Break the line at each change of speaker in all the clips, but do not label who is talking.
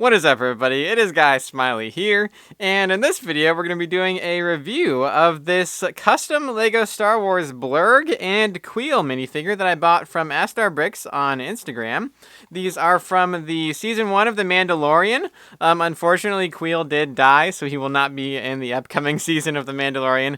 What is up, everybody? It is Guy Smiley here, and in this video we're going to be doing a review of this custom LEGO Star Wars Blurrg and Kuiil minifigure that I bought from Astarbricks on Instagram. These are from the Season 1 of The Mandalorian. Unfortunately, Kuiil did die, so he will not be in the upcoming season of The Mandalorian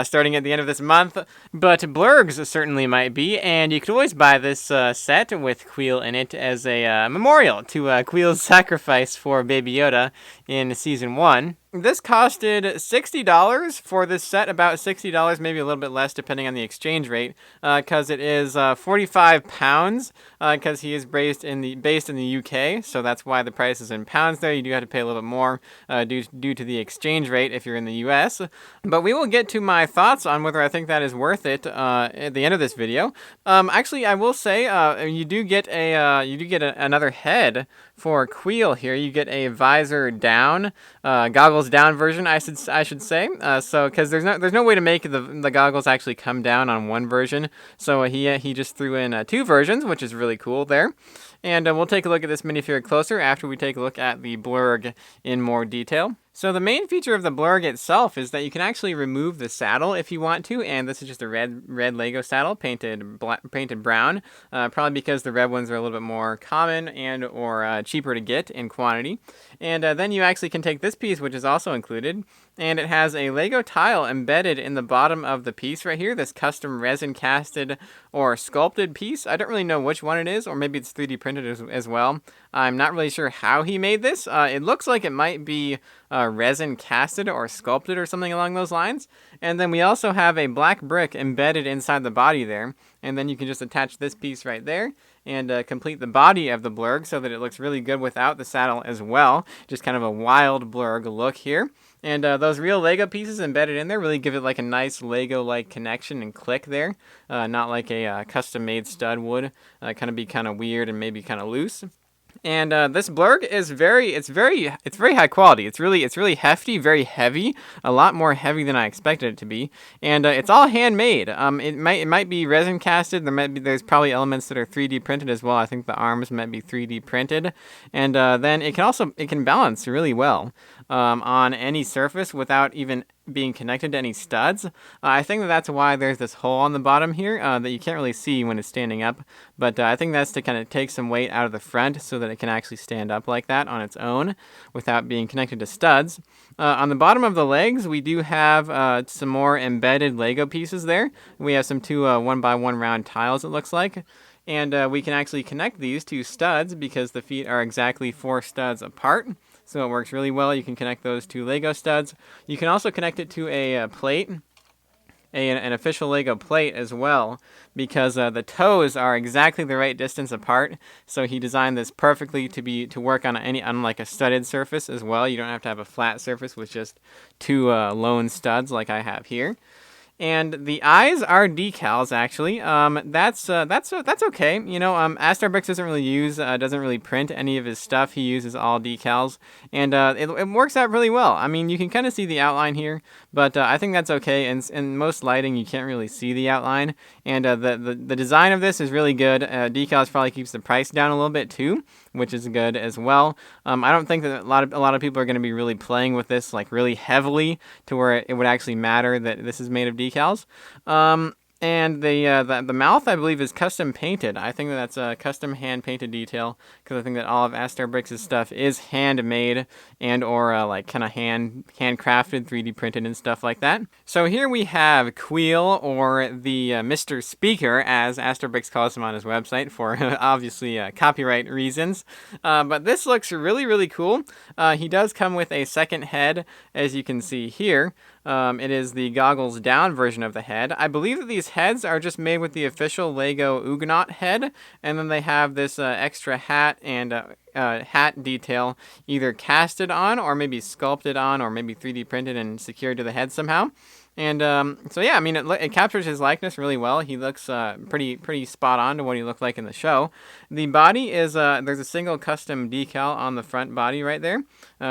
starting at the end of this month, but Blurrgs certainly might be, and you could always buy this set with Kuiil in it as a memorial to Kuiil's sacrifice for Baby Yoda in Season 1. This costed $60 for this set, about $60, maybe a little bit less depending on the exchange rate, because it is 45 pounds, because he is based in the UK, so that's why the price is in pounds there. You do have to pay a little bit more due to the exchange rate if you're in the US. But we will get to my thoughts on whether I think that is worth it at the end of this video. Actually, I will say you do get another head for Kuiil here. You get a visor down, goggles down version, I should say. So because there's no way to make the goggles actually come down on one version, so he just threw in two versions, which is really cool there. And we'll take a look at this minifigure closer after we take a look at the Blurrg in more detail. So the main feature of the Blurrg itself is that you can actually remove the saddle if you want to, and this is just a red Lego saddle painted brown, probably because the red ones are a little bit more common and or cheaper to get in quantity. And then you actually can take this piece, which is also included, and it has a Lego tile embedded in the bottom of the piece right here, this custom resin casted or sculpted piece. I don't really know which one it is, or maybe it's 3D printed as well. I'm not really sure how he made this. It looks like it might be resin casted or sculpted or something along those lines. And then we also have a black brick embedded inside the body there. And then you can just attach this piece right there and complete the body of the Blurrg so that it looks really good without the saddle as well. Just kind of a wild Blurrg look here. And those real Lego pieces embedded in there really give it like a nice Lego-like connection and click there. Not like a custom-made stud would. Kind of be kind of weird and maybe kind of loose. And this Blurrg is very high quality. It's really hefty, very heavy, a lot more heavy than I expected it to be. And it's all handmade. It might be resin casted. There's probably elements that are 3D printed as well. I think the arms might be 3D printed. And then it can balance really well on any surface without even being connected to any studs. I think that's why there's this hole on the bottom here that you can't really see when it's standing up, but I think that's to kind of take some weight out of the front so that it can actually stand up like that on its own without being connected to studs. On the bottom of the legs, we do have some more embedded Lego pieces there. We have some two 1x1 round tiles, it looks like. And we can actually connect these to studs because the feet are exactly 4 studs apart. So it works really well. You can connect those to Lego studs. You can also connect it to a plate, an official Lego plate as well, because the toes are exactly the right distance apart. So he designed this perfectly to work on like a studded surface as well. You don't have to have a flat surface with just 2 lone studs like I have here. And the eyes are decals, actually. That's okay. You know, Astarbricks doesn't really print any of his stuff. He uses all decals, and it works out really well. I mean, you can kind of see the outline here, but I think that's okay. And in most lighting, you can't really see the outline. And the design of this is really good. Decals probably keeps the price down a little bit too, which is good as well. I don't think that a lot of people are going to be really playing with this like really heavily to where it would actually matter that this is made of decals. And the mouth, I believe, is custom painted. I think that's a custom hand painted detail because I think that all of Astarbricks' stuff is handmade and or like kind of handcrafted, 3D printed and stuff like that. So here we have Kuiil, or the Mr. Speaker, as Astarbricks calls him on his website for obviously copyright reasons. But this looks really cool. He does come with a second head, as you can see here. It is the goggles down version of the head. I believe that these heads are just made with the official Lego ugnaught head, and then they have this extra hat and hat detail either casted on or maybe sculpted on or maybe 3D printed and secured to the head somehow. And so yeah, I mean, it captures his likeness really well. He looks pretty spot on to what he looked like in the show. The body is there's a single custom decal on the front body right there,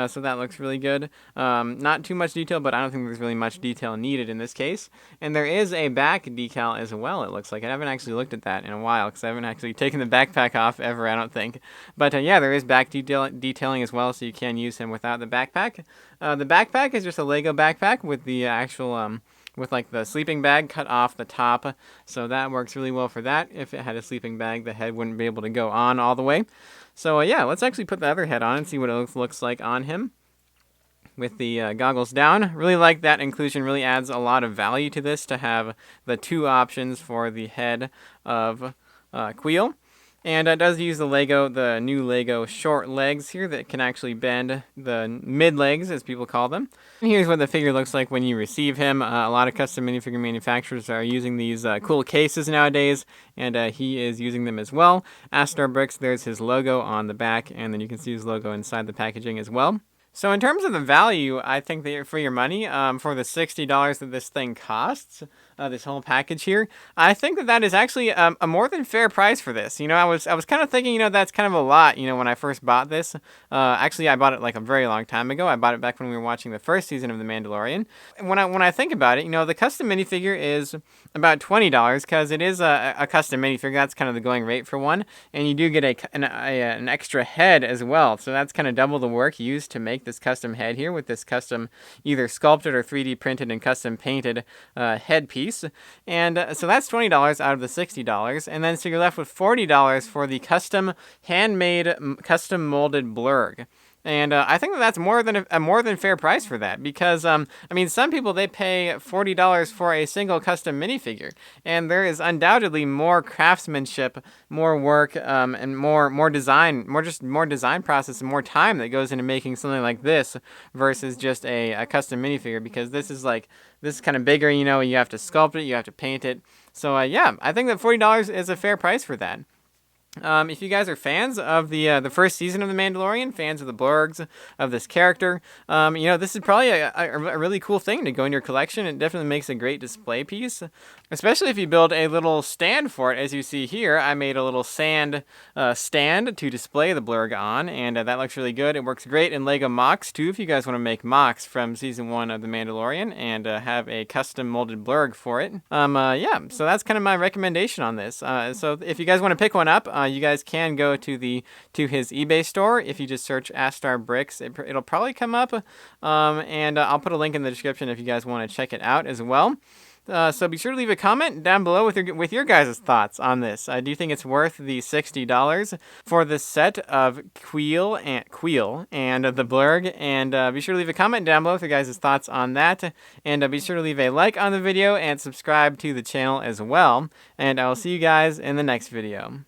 so that looks really good. Not too much detail, but I don't think there's really much detail needed in this case. And there is a back decal as well, it looks like. I haven't actually looked at that in a while because I haven't actually taken the backpack off ever, I don't think. But yeah, there is back detailing as well, so you can use him without the backpack. The backpack is just a Lego backpack with the actual with like the sleeping bag cut off the top, so that works really well for that. If it had a sleeping bag, the head wouldn't be able to go on all the way. So yeah, let's actually put the other head on and see what it looks like on him with the goggles down. Really like that inclusion. Really adds a lot of value to this to have the 2 options for the head of Kuiil. And it does use the new Lego short legs here that can actually bend, the mid legs as people call them. And here's what the figure looks like when you receive him. A lot of custom minifigure manufacturers are using these cool cases nowadays, and he is using them as well. Astarbricks, there's his logo on the back, and then you can see his logo inside the packaging as well. So in terms of the value, I think that for your money, for the $60 that this thing costs, this whole package here, I think that is actually a more than fair price for this. You know, I was kind of thinking, that's kind of a lot, when I first bought this. Actually, I bought it like a very long time ago. I bought it back when we were watching the first season of The Mandalorian. And when I think about it, the custom minifigure is about $20 because it is a custom minifigure. That's kind of the going rate for one. And you do get an extra head as well. So that's kind of double the work used to make this custom head here with this custom either sculpted or 3D printed and custom painted headpiece. And so that's $20 out of the $60. And then so you're left with $40 for the custom handmade, custom molded Blurrg. And I think that's more than a more than fair price for that because, I mean, some people, they pay $40 for a single custom minifigure. And there is undoubtedly more craftsmanship, more work, and more design process and more time that goes into making something like this versus just a custom minifigure, because this is kind of bigger, you have to sculpt it, you have to paint it. So, yeah, I think that $40 is a fair price for that. If you guys are fans of the first season of The Mandalorian, fans of the Blurrgs, of this character, this is probably a really cool thing to go in your collection. It definitely makes a great display piece, especially if you build a little stand for it. As you see here, I made a little sand stand to display the Blurrg on, and that looks really good. It works great in Lego MOCs, too, if you guys want to make MOCs from Season 1 of The Mandalorian and have a custom molded Blurrg for it. Yeah, so that's kind of my recommendation on this. So if you guys want to pick one up, you guys can go to his eBay store. If you just search Astarbricks, it'll probably come up, and I'll put a link in the description if you guys want to check it out as well. So be sure to leave a comment down below with your guys' thoughts on this. Do you think it's worth the $60 for the set of Kuiil and the Blurrg? And be sure to leave a comment down below with your guys' thoughts on that. And be sure to leave a like on the video and subscribe to the channel as well. And I will see you guys in the next video.